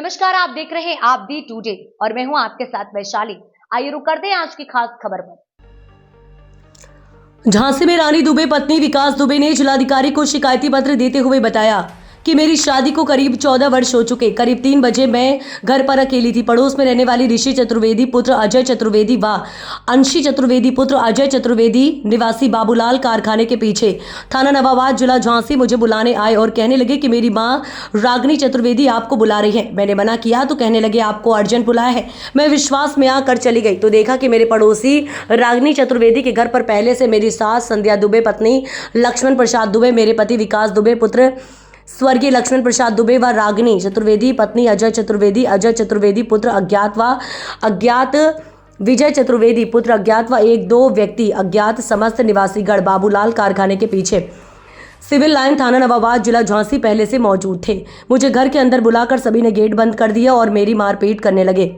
नमस्कार, आप देख रहे हैं आप दी टुडे और मैं हूं आपके साथ वैशाली। आइए रुक करते हैं आज की खास खबर पर। झांसी में रानी दुबे पत्नी विकास दुबे ने जिलाधिकारी को शिकायती पत्र देते हुए बताया कि मेरी शादी को करीब 14 वर्ष हो चुके। करीब 3 बजे मैं घर पर अकेली थी। पड़ोस में रहने वाली ऋषि चतुर्वेदी पुत्र अजय चतुर्वेदी व अंशी चतुर्वेदी पुत्र अजय चतुर्वेदी निवासी बाबूलाल कारखाने के पीछे थाना नवाबाद जिला झांसी मुझे बुलाने आए और कहने लगे कि मेरी मां रागनी चतुर्वेदी आपको बुला रही है। मैंने मना किया तो कहने लगे आपको अर्जेंट बुलाया है। मैं विश्वास में आकर चली गई तो देखा कि मेरे पड़ोसी रागनी चतुर्वेदी के घर पर पहले से मेरी सास संध्या दुबे, पत्नी लक्ष्मण प्रसाद दुबे, मेरे पति विकास दुबे, पुत्र स्वर्गीय लक्ष्मण प्रसाद दुबे व रागनी चतुर्वेदी, पत्नी अजय चतुर्वेदी पुत्र अज्ञात विजय चतुर्वेदी पुत्र अज्ञात व 1-2 व्यक्ति अज्ञात समस्त निवासी गढ़ बाबूलाल कारखाने के पीछे सिविल लाइन थाना नवाबाद जिला झांसी पहले से मौजूद थे। मुझे घर के अंदर बुलाकर सभी ने गेट बंद कर दिया और मेरी मारपीट करने लगे।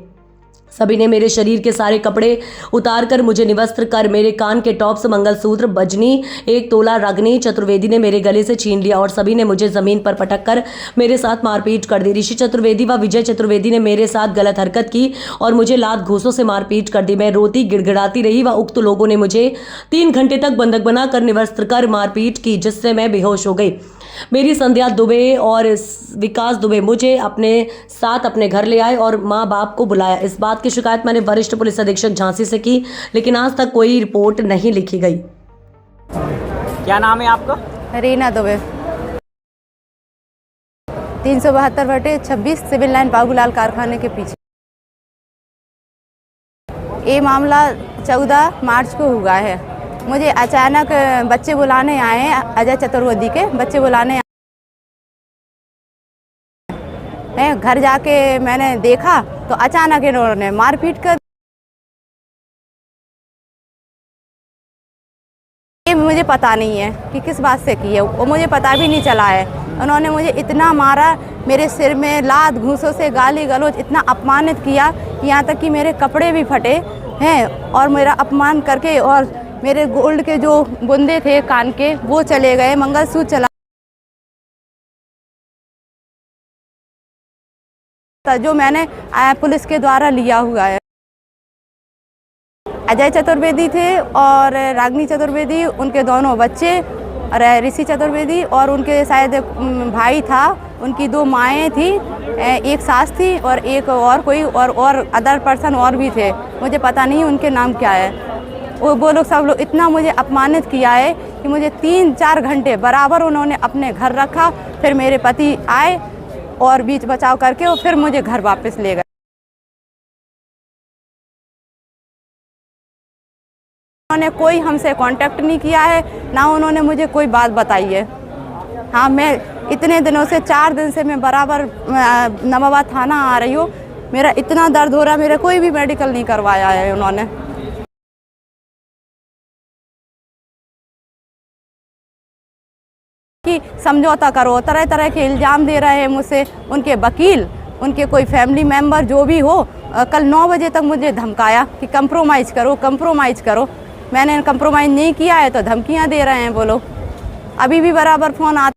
सभी ने मेरे शरीर के सारे कपड़े उतार कर मुझे निवस्त्र कर मेरे कान के टॉप्स, मंगलसूत्र, बजनी 1 तोला रागनी चतुर्वेदी ने मेरे गले से छीन लिया और सभी ने मुझे जमीन पर पटक कर मेरे साथ मारपीट कर दी। ऋषि चतुर्वेदी व विजय चतुर्वेदी ने मेरे साथ गलत हरकत की और मुझे लात घूंसों से मारपीट कर दी। मैं रोती गिड़गिड़ाती रही व उक्त लोगों ने मुझे 3 घंटे तक बंधक बनाकर निवस्त्र कर मारपीट की, जिससे मैं बेहोश हो गई। मेरी संध्या दुबे और विकास दुबे मुझे अपने साथ अपने घर ले आए और माँ बाप को बुलाया। इस बात की शिकायत मैंने वरिष्ठ पुलिस अधीक्षक झांसी से की, लेकिन आज तक कोई रिपोर्ट नहीं लिखी गई। क्या नाम है आपका? रीना दुबे, 372/26 सिविल लाइन बाबूलाल कारखाने के पीछे। ये मामला 14 मार्च को हुआ है। मुझे अचानक बच्चे बुलाने आए हैं, अजय चतुर्वेदी के बच्चे बुलाने आए। घर जाके मैंने देखा तो अचानक इन्होंने मारपीट कर दी। मुझे पता नहीं है कि किस बात से की है, वो मुझे पता भी नहीं चला है। उन्होंने मुझे इतना मारा, मेरे सिर में लात घूंसों से गाली गलौज, इतना अपमानित किया, यहाँ तक कि मेरे कपड़े भी फटे हैं और मेरा अपमान करके और मेरे गोल्ड के जो बुंदे थे कान के वो चले गए, मंगलसूत्र चला जो मैंने पुलिस के द्वारा लिया हुआ है। अजय चतुर्वेदी थे और रागनी चतुर्वेदी, उनके दोनों बच्चे, और ऋषि चतुर्वेदी और उनके शायद भाई था, उनकी 2 माएँ थी, एक सास थी और एक और कोई और अदर पर्सन और भी थे, मुझे पता नहीं उनके नाम क्या है। वो लोग सब लोग इतना मुझे अपमानित किया है कि मुझे 3-4 घंटे बराबर उन्होंने अपने घर रखा। फिर मेरे पति आए और बीच बचाव करके और फिर मुझे घर वापस ले गए। उन्होंने कोई हमसे कांटेक्ट नहीं किया है, ना उन्होंने मुझे कोई बात बताई है। हाँ, मैं इतने दिनों से 4 दिन से मैं बराबर नवाबाद थाना आ रही हूँ। मेरा इतना दर्द हो रहा, मेरा कोई भी मेडिकल नहीं करवाया है उन्होंने। कि समझौता करो, तरह तरह के इल्ज़ाम दे रहे हैं मुझसे, उनके वकील, उनके कोई फैमिली मेंबर जो भी हो। कल 9 बजे तक मुझे धमकाया कि कंप्रोमाइज़ करो। मैंने कंप्रोमाइज़ नहीं किया है तो धमकियां दे रहे हैं वो लोग। अभी भी बराबर फ़ोन आता,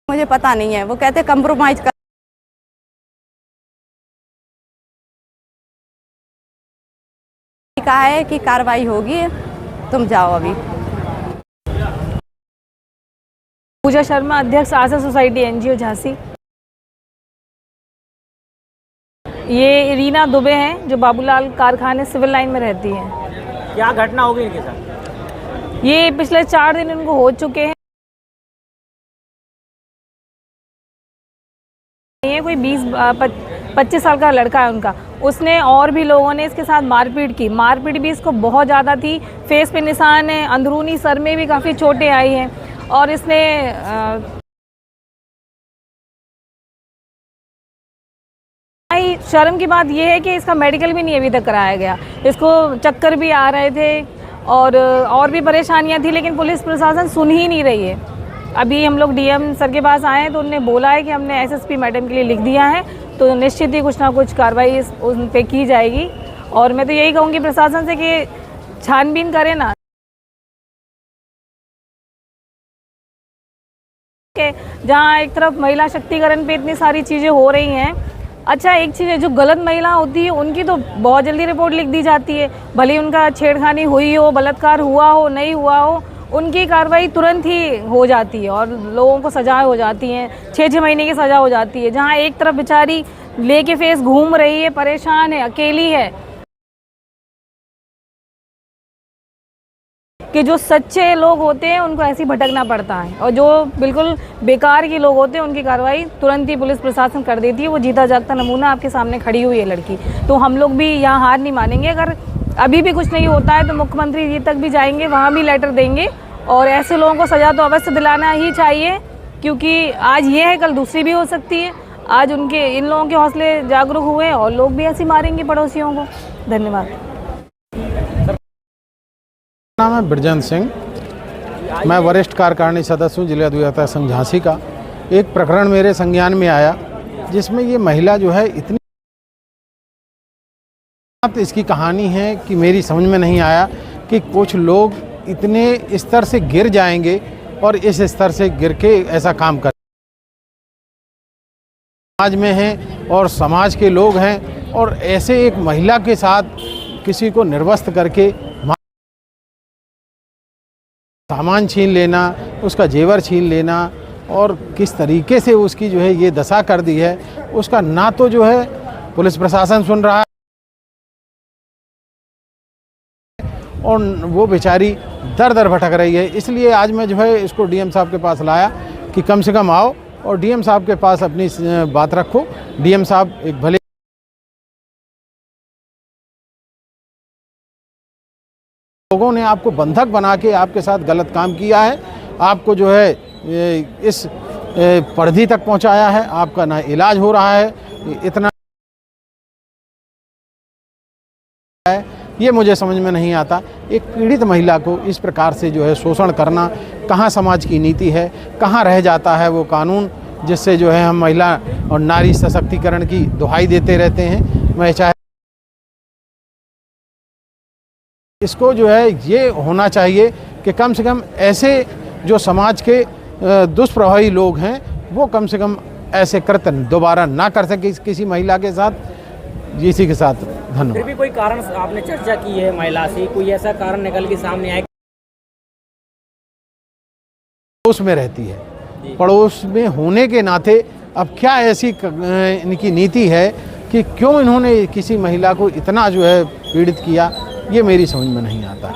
मुझे पता नहीं है, वो कहते कंप्रोमाइज़ कर। कहा है कि कार्रवाई होगी, तुम जाओ अभी। पूजा शर्मा, अध्यक्ष आशा सोसाइटी एनजीओ झांसी। ये रीना दुबे हैं जो बाबूलाल कारखाने सिविल लाइन में रहती हैं। क्या घटना हो गई इनके साथ? ये पिछले 4 दिन इनको हो चुके हैं। ये कोई 20-25 साल का लड़का है उनका, उसने और भी लोगों ने इसके साथ मारपीट की। मारपीट भी इसको बहुत ज़्यादा थी, फेस पे निशान है, अंदरूनी सर में भी काफ़ी चोटें आई हैं और इसने शर्म की बात यह है कि इसका मेडिकल भी नहीं अभी तक कराया गया। इसको चक्कर भी आ रहे थे और भी परेशानियां थी, लेकिन पुलिस प्रशासन सुन ही नहीं रही है। अभी हम लोग डीएम सर के पास आए हैं तो उन्होंने बोला है कि हमने एसएसपी मैडम के लिए लिख दिया है, तो निश्चित ही कुछ ना कुछ कार्रवाई उन पे की जाएगी। और मैं तो यही कहूँगी प्रशासन से कि छानबीन करें ना। जहाँ एक तरफ महिला शक्तिकरण पे इतनी सारी चीज़ें हो रही हैं। अच्छा, एक चीज़ है, जो गलत महिला होती है उनकी तो बहुत जल्दी रिपोर्ट लिख दी जाती है, भले ही उनका छेड़खानी हुई हो, बलात्कार हुआ हो, नहीं हुआ हो, उनकी कार्रवाई तुरंत ही हो जाती है और लोगों को सजा हो जाती है, 6-6 महीने की सज़ा हो जाती है। जहाँ एक तरफ बेचारी लेके फेस घूम रही है, परेशान है, अकेली है, कि जो सच्चे लोग होते हैं उनको ऐसे ही भटकना पड़ता है, और जो बिल्कुल बेकार के लोग होते हैं उनकी कार्रवाई तुरंत ही पुलिस प्रशासन कर देती है। वो जीता जागता नमूना आपके सामने खड़ी हुई है लड़की। तो हम लोग भी यहाँ हार नहीं मानेंगे। अगर अभी भी कुछ नहीं होता है तो मुख्यमंत्री जी तक भी जाएंगे, वहाँ भी लेटर देंगे, और ऐसे लोगों को सज़ा तो अवश्य दिलाना ही चाहिए, क्योंकि आज ये है, कल दूसरी भी हो सकती है। आज उनके इन लोगों के हौसले जागरूक हुए और लोग भी ऐसे मारेंगे पड़ोसियों को। धन्यवाद। नाम है बिरजेंद्र सिंह, मैं वरिष्ठ कार्यकारिणी सदस्य हूँ जिला अधिवक्ता संघ झांसी का। एक प्रकरण मेरे संज्ञान में आया जिसमें ये महिला जो है इतनी, इसकी कहानी है कि मेरी समझ में नहीं आया कि कुछ लोग इतने स्तर से गिर जाएंगे और इस स्तर से गिर के ऐसा काम कर, समाज में हैं और समाज के लोग हैं, और ऐसे एक महिला के साथ किसी को निर्वस्त्र करके सामान छीन लेना, उसका जेवर छीन लेना, और किस तरीके से उसकी जो है ये दशा कर दी है, उसका ना तो जो है पुलिस प्रशासन सुन रहा है और वो बेचारी दर दर भटक रही है। इसलिए आज मैं जो है इसको डीएम साहब के पास लाया कि कम से कम आओ और डीएम साहब के पास अपनी बात रखो। डीएम साहब एक भले लोगों ने आपको बंधक बना के आपके साथ गलत काम किया है, आपको जो है इस परिधि तक पहुंचाया है, आपका ना इलाज हो रहा है, इतना है, ये मुझे समझ में नहीं आता। एक पीड़ित महिला को इस प्रकार से जो है शोषण करना, कहाँ समाज की नीति है, कहाँ रह जाता है वो कानून जिससे जो है हम महिला और नारी सशक्तिकरण की दुहाई देते रहते हैं। मैं चाहे इसको जो है ये होना चाहिए कि कम से कम ऐसे जो समाज के दुष्प्रभावी लोग हैं वो कम से कम ऐसे कृत्य दोबारा ना कर सके किसी महिला के साथ, इसी के साथ। धन्यवाद। फिर भी कोई कारण आपने चर्चा की है महिला से, कोई ऐसा कारण निकल के सामने आए? पड़ोस में रहती है, पड़ोस में होने के नाते अब क्या ऐसी इनकी नीति है कि क्यों इन्होंने किसी महिला को इतना जो है पीड़ित किया, ये मेरी समझ में नहीं आता।